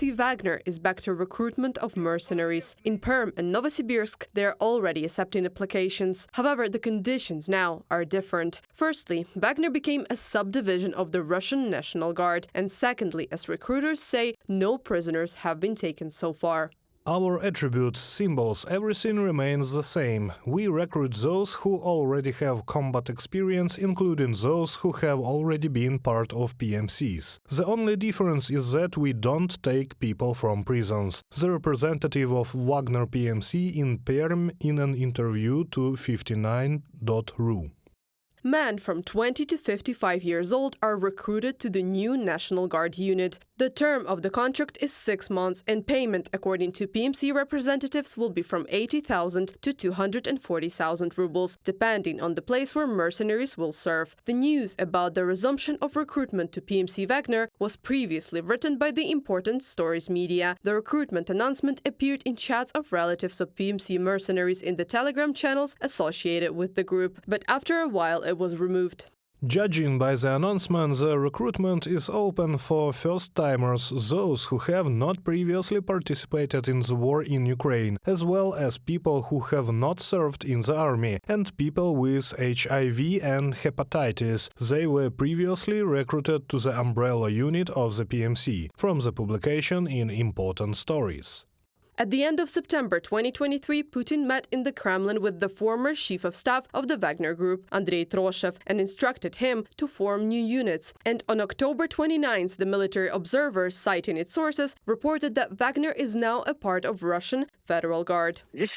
PMC Wagner is back to recruitment of mercenaries. In Perm and Novosibirsk, they are already accepting applications. However, the conditions now are different. Firstly, Wagner became a subdivision of the Russian National Guard, and secondly, as recruiters say, no prisoners have been taken so far. Our attributes, symbols, everything remains the same. We recruit those who already have combat experience, including those who have already been part of PMCs. The only difference is that we don't take people from prisons. The representative of Wagner PMC in Perm in an interview to 59.ru. Men from 20 to 55 years old are recruited to the new National Guard unit. The term of the contract is 6 months, and payment, according to PMC representatives, will be from 80,000 to 240,000 rubles, depending on the place where mercenaries will serve. The news about the resumption of recruitment to PMC Wagner was previously written by the important Stories media. The recruitment announcement appeared in chats of relatives of PMC mercenaries in the Telegram channels associated with the group, but after a while it was removed. Judging by the announcement, the recruitment is open for first-timers, those who have not previously participated in the war in Ukraine, as well as people who have not served in the army, and people with HIV and hepatitis. They were previously recruited to the umbrella unit of the PMC, from the publication in Important Stories. At the end of September 2023, Putin met in the Kremlin with the former chief of staff of the Wagner Group, Andrei Troshev, and instructed him to form new units. And on October 29th, the military observer, citing its sources, reported that Wagner is now a part of Russian Federal Guard. The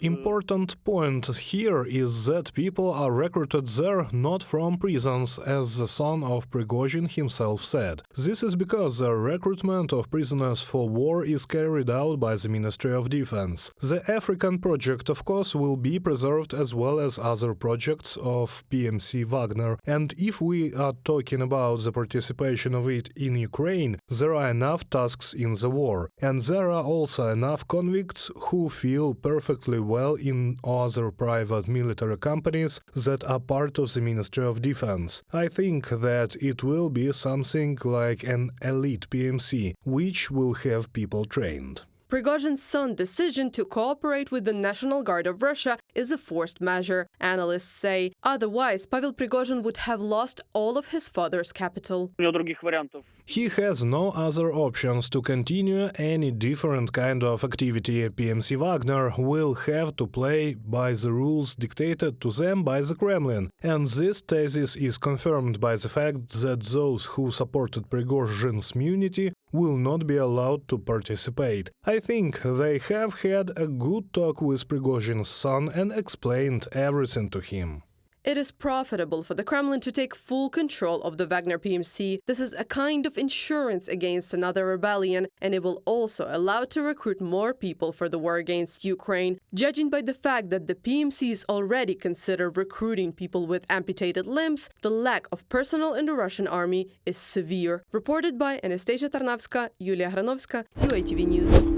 important point here is that people are recruited there not from prisons, as the son of Prigozhin himself said. This is because the recruitment of prisoners for war is carried out by the Ministry of Defense. The African project, of course, will be preserved, as well as other projects of PMC Wagner. And if we are talking about the participation of it in Ukraine, there are enough tasks in the war. And there are also enough convicts who feel perfectly well in other private military companies that are part of the Ministry of Defense. I think that it will be something like an elite PMC, which will have people trained. Prigozhin's son's decision to cooperate with the National Guard of Russia is a forced measure, analysts say. Otherwise, Pavel Prigozhin would have lost all of his father's capital. He has no other options to continue any different kind of activity. PMC Wagner will have to play by the rules dictated to them by the Kremlin. And this thesis is confirmed by the fact that those who supported Prigozhin's immunity will not be allowed to participate. I think they have had a good talk with Prigozhin's son and explained everything to him. It is profitable for the Kremlin to take full control of the Wagner PMC. This is a kind of insurance against another rebellion, and it will also allow to recruit more people for the war against Ukraine. Judging by the fact that the PMCs already consider recruiting people with amputated limbs, the lack of personnel in the Russian army is severe. Reported by Anastasia Tarnavska, Yulia Hranovska, UATV News.